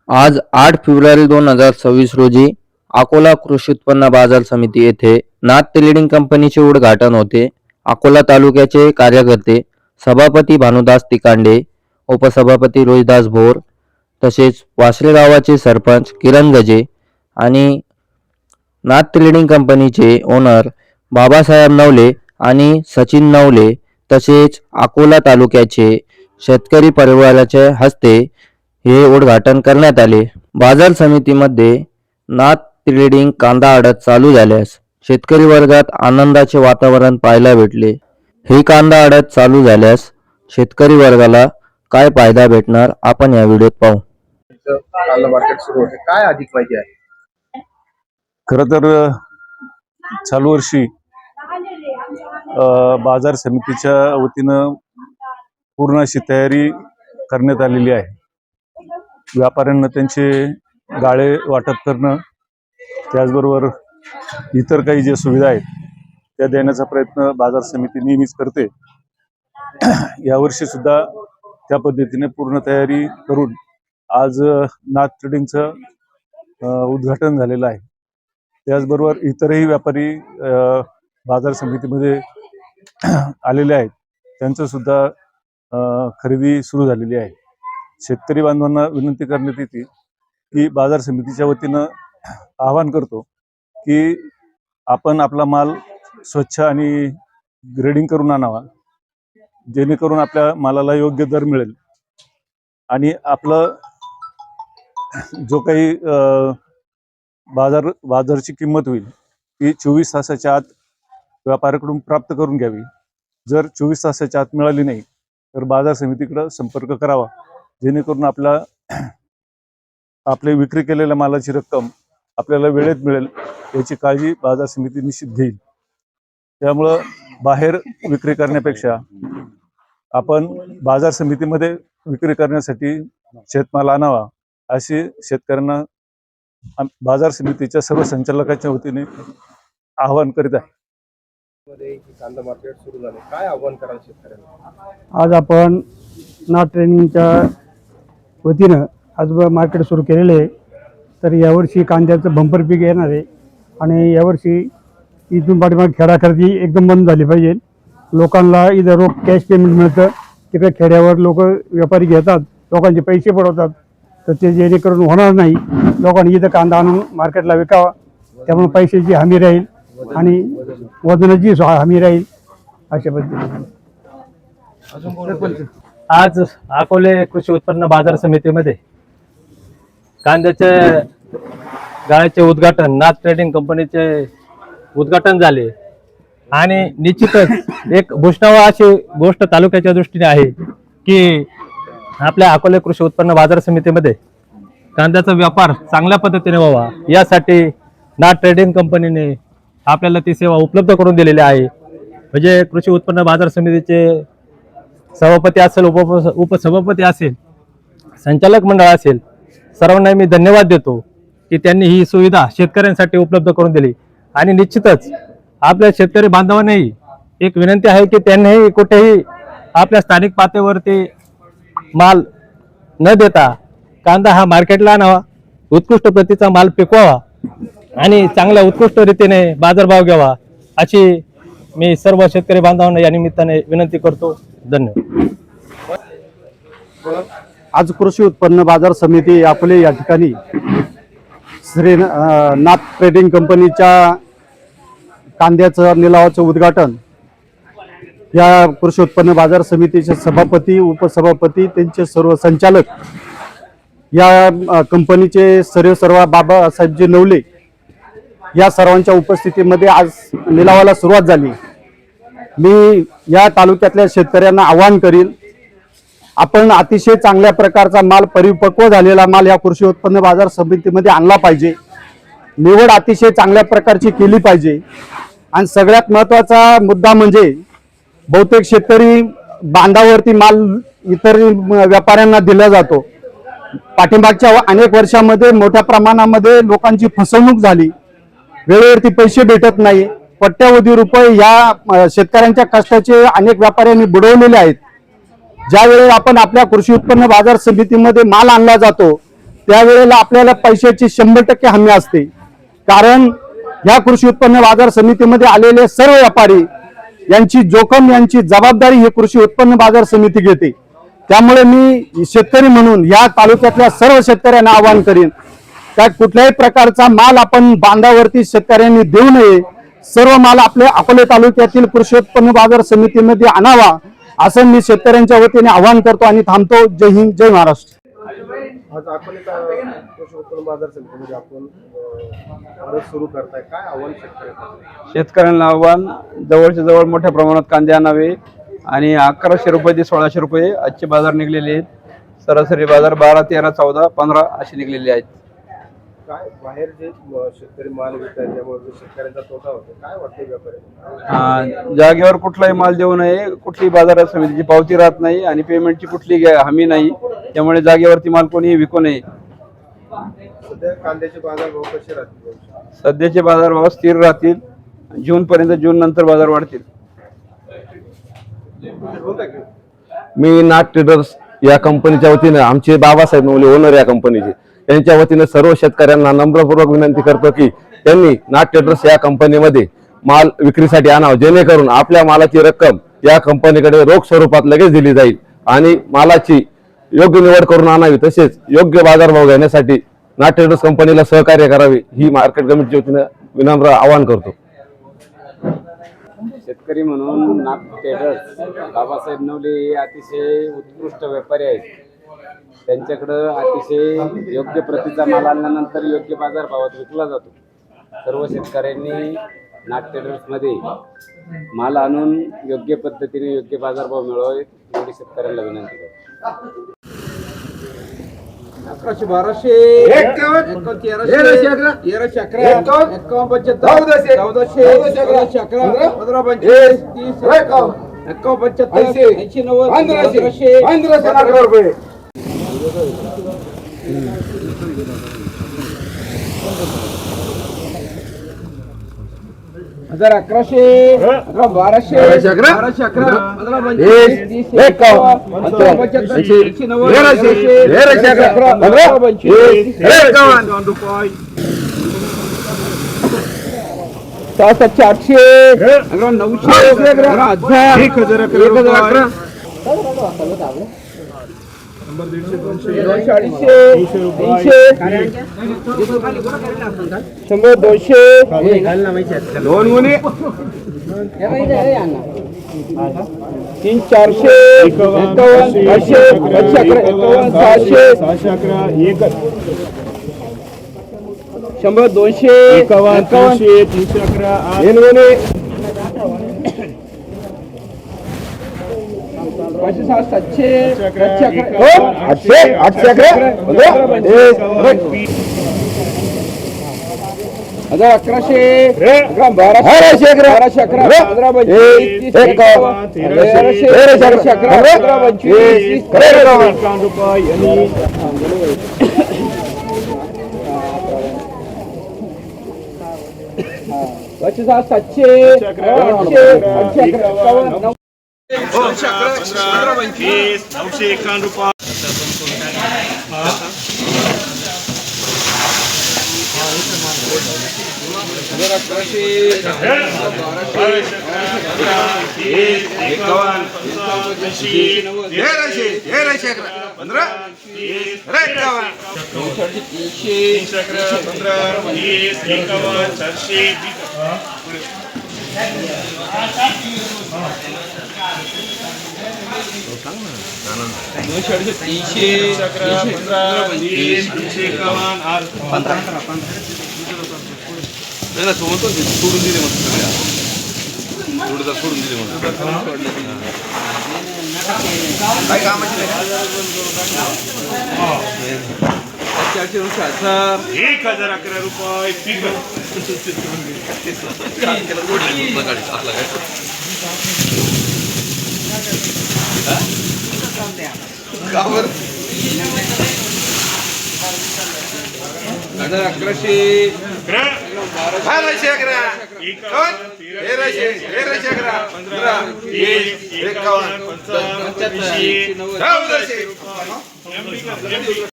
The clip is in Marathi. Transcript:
आज 8 फेब्रुवारी 2026 रोजी अकोला कृषी उत्पन्न बाजार समिती येथे नाथ ट्रेडिंग कंपनीचे उद्घाटन होते. अकोला तालुक्याचे कार्यकर्ते सभापती भानुदास तिकांडे, उपसभापती रोहिदास भोर, तसेच वासरे गावाचे सरपंच किरण गजे आणि नाथ ट्रेडिंग कंपनीचे ओनर बाबासाहेब नवले आणि सचिन नवले, तसेच अकोला तालुक्याचे शेतकरी परिवाराच्या हस्ते हे उद्घाटन करण्यात आले. बाजार समितीमध्ये नाथ ट्रेडिंग कांदा आडत चालू झाल्यास शेतकरी वर्गात आनंदाचे वातावरण पाहायला भेटले. हे कांदा आडत चालू झाल्यास शेतकरी वर्गाला काय फायदा भेटणार आपण या व्हिडिओत पाहू. कांदा मार्केट सुरू होते, काय अधिक माहिती आहे? खरं तर चालू वर्षी बाजार समितीच्या वतीनं पूर्ण अशी तयारी करण्यात आलेली आहे. व्यापाऱ्यांना त्यांचे गाळे वाटप करणं, त्याचबरोबर इतर काही ज्या सुविधा आहेत त्या देण्याचा प्रयत्न बाजार समिती नेहमीच करते. यावर्षी सुद्धा त्या पद्धतीने पूर्ण तयारी करून आज नाथ ट्रेडिंगचं उद्घाटन झालेलं आहे. त्याचबरोबर इतरही व्यापारी बाजार समितीमध्ये आलेले आहेत, त्यांचं सुद्धा खरेदी सुरू झालेली आहे. शेतकरी बांधवांना विनंती करण्यात येते की बाजार समितीच्या वतीनं आवाहन करतो की आपण आपला माल स्वच्छ आणि ग्रेडिंग करून आणावा, जेणेकरून आपल्या मालाला योग्य दर मिळेल आणि आपलं जो काही बाजारची किंमत होईल ती 24 तासाच्या आत व्यापाऱ्याकडून प्राप्त करून घ्यावी. जर 24 तासाच्या आत मिळाली नाही तर बाजार समितीकडे संपर्क करावा, जेणेकरून आपले विक्री केलेल्या मालाची रक्कम आपल्याला वेळेत मिळेल याची काळजी बाजार समिती निश्चित घेईल. त्यामुळं बाहेर विक्री करण्यापेक्षा आपण बाजार समितीमध्ये विक्री करण्यासाठी शेतमाल आणावा अशी शेतकऱ्यांना बाजार समितीच्या सर्व संचालकांच्या वतीने आवाहन करीत आहे. कांदा मार्केट सुरू झाले, काय आव्हान कराल शेतकऱ्यांना? आज आपण नाथ ट्रेडिंगच्या वतीनं आज मार्केट सुरू केलेले आहे. तर यावर्षी कांद्याचं बंपर पीक येणार आहे आणि यावर्षी इथून पाठीमागे खेडा खरेदी एकदम बंद झाली पाहिजे. लोकांना इथं रोख कॅश पेमेंट मिळतं, तिकडे खेड्यावर लोक व्यापारी घेतात, लोकांचे पैसे पडवतात, तर ते जेणेकरून होणार नाही. लोकांनी इथं कांदा आणून मार्केटला विकावा, त्यामुळे पैशाची हमी राहील आणि वजनाची हमी राहील अशा पद्धतीने. आज अकोले कृषी उत्पन्न बाजार समितीमध्ये कांद्याचे गाळ्याचे उद्घाटन नाथ ट्रेडिंग कंपनीचे उद्घाटन झाले आणि निश्चितच एक भूषणावह अशी गोष्ट तालुक्याच्या दृष्टीने आहे की आपल्या अकोले कृषी उत्पन्न बाजार समितीमध्ये कांद्याचा व्यापार चांगल्या पद्धतीने व्हावा यासाठी नाथ ट्रेडिंग कंपनीने आपल्याला ती सेवा उपलब्ध करून दिलेली आहे. म्हणजे कृषी उत्पन्न बाजार समितीचे सभापती असेल, उपसभापती असेल, संचालक मंडळ असेल, सर्वांना मी धन्यवाद देतो की त्यांनी ही सुविधा शेतकऱ्यांसाठी उपलब्ध करून दिली. आणि निश्चितच आपल्या शेतकरी बांधवांनाही एक विनंती आहे की त्यांनीही कुठेही आपल्या स्थानिक पातळीवरती माल न देता कांदा हा मार्केटला आणावा, उत्कृष्ट प्रतीचा माल पिकवावा आणि चांगल्या उत्कृष्ट रीतीने बाजारभाव घ्यावा अशी मी सर्व शेतकरी बांधवांना या निमित्ताने विनंती करतो. धन्यवाद. आज कृषी उत्पन्न बाजार समिती आपले या ठिकाणी श्री नाथ ट्रेडिंग कंपनीच्या कांद्याचं निलावाचं उद्घाटन या कृषी उत्पन्न बाजार समितीचे सभापती, उपसभापती, त्यांचे सर्व संचालक, या कंपनीचे सर्व बाबासाहेबजी नवले या सर्वांच्या उपस्थितीमध्ये आज निलावाला सुरुवात झाली. मी या तालुक्यातल्या शेतकऱ्यांना आवाहन करीन, आपण अतिशय चांगल्या प्रकारचा माल, परिपक्व झालेला माल या कृषी उत्पन्न बाजार समितीमध्ये आणला पाहिजे. निवड अतिशय चांगल्या प्रकारची केली पाहिजे. आणि सगळ्यात महत्त्वाचा मुद्दा म्हणजे बहुतेक शेतकरी बांधावरती माल इतर व्यापाऱ्यांना दिला जातो. पाठीमागच्या अनेक वर्षामध्ये मोठ्या प्रमाणामध्ये लोकांची फसवणूक झाली, वेळेवरती पैसे भेटत नाही, कोट्यावधी रुपये या शेतकऱ्यांच्या कष्टाचे अनेक व्यापाऱ्यांनी बुडवलेले आहेत. ज्यावेळी आपण आपल्या कृषी उत्पन्न बाजार समितीमध्ये माल आणला जातो त्यावेळेला आपल्याला पैशाची 100% हमी असते. कारण या कृषी उत्पन्न बाजार समितीमध्ये आलेले सर्व व्यापारी यांची जोखम, यांची जबाबदारी ही कृषी उत्पन्न बाजार समिती घेते. त्यामुळे मी शेतकरी म्हणून या तालुक्यातल्या सर्व शेतकऱ्यांना आवाहन करीन का कुठल्याही प्रकारचा माल आपण बांधावरती शेतकऱ्यांनी देऊ नये. सर्व माल आपल्या अकोले तालुक्यातील कृषी उत्पन्न बाजार समितीमध्ये आणावा असं मी शेतकऱ्यांच्या वतीने आवाहन करतो आणि थांबतो. जय हिंद, जय महाराष्ट्र. आज अकोले कृषी उत्पन्न बाजार समितीमध्ये आपण परत सुरू करताय, काय आव्हान शेतकऱ्यांना? शेतकऱ्यांना आव्हान, जवळच्या जवळ मोठ्या प्रमाणात कांदे आणावे आणि 1100 रुपये ते 1600 रुपये आजचे बाजार निघलेले आहेत. सरासरी बाजार 12, 13, 14, 15 असे निघलेले आहेत. काय बाहेर जे शेतकरी माल विकतात त्यामुळे शेतकऱ्यांचा तोटा होतो, काय वाटतं व्यापाऱ्यांना? जागेवर कुठलाही माल देऊ नये, कुठली बाजार समितीची पावती राहत नाही आणि पेमेंटची कुठली हमी नाही, त्यामुळे जागेवरती माल कोणी विकू नये. सध्या कांद्याचे बाजारभाव कसे राहतील? सध्याचे बाजारभाव स्थिर राहतील. जून पर्यंत, जून नंतर बाजार वाढतील. मी नाथ ट्रेडर्स या कंपनीच्या वतीने आमचे बाबासाहेब नवले ओनर या कंपनीचे, त्यांच्या वतीने सर्व शेतकऱ्यांना नम्रपूर्वक विनंती करतो की त्यांनी नाथ ट्रेडर्स या कंपनीमध्ये माल विक्रीसाठी आणावा, जेणेकरून आपल्या मालाची रक्कम या कंपनीकडे रोख स्वरूपात लगेच दिली जाईल आणि मालाची योग्य निवड करून आणावी. तसेच योग्य बाजारभाव घेण्यासाठी नाथ ट्रेडर्स कंपनीला सहकार्य करावे ही मार्केट कमिटीच्या वतीने विनम्र आवाहन करतो. शेतकरी म्हणून नाथ ट्रेडर्स बाबासाहेब नवले हे अतिशय उत्कृष्ट व्यापारी आहेत. त्यांच्याकडं अतिशय योग्य प्रतीचा माल आणल्यानंतर योग्य बाजारभावात विकला जातो. सर्व शेतकऱ्यांनी नाथ ट्रेडर्समध्ये माल आणून योग्य पद्धतीने योग्य बाजारभाव मिळवावे एवढी शेतकऱ्यांना विनंती करतो. 1100, 1200, 1300, 1300, 11, 75, 1400, 1400, 11, 15, 25, 30, 51, 75, 80, 90, 1500 रुपये. हजार 1100, 1200, 1200, 11, 15, 25, 30, 51, 75, 80, 90, 15, 25, 700, 800, 900, 1000, 1011, 200, 200, 200, 3, 400, 51, 500, 511, 600, 100, 200, 51, 311, 500, 700, 800, 1100, 1200, 11, 15, 25, सोडून दिले मग सगळ्या थोडं सोडून दिले मग काय कामाची 1011 रुपये पीक गावावर 1100, 1200, 1300, 15, 20, 51, 55, 1400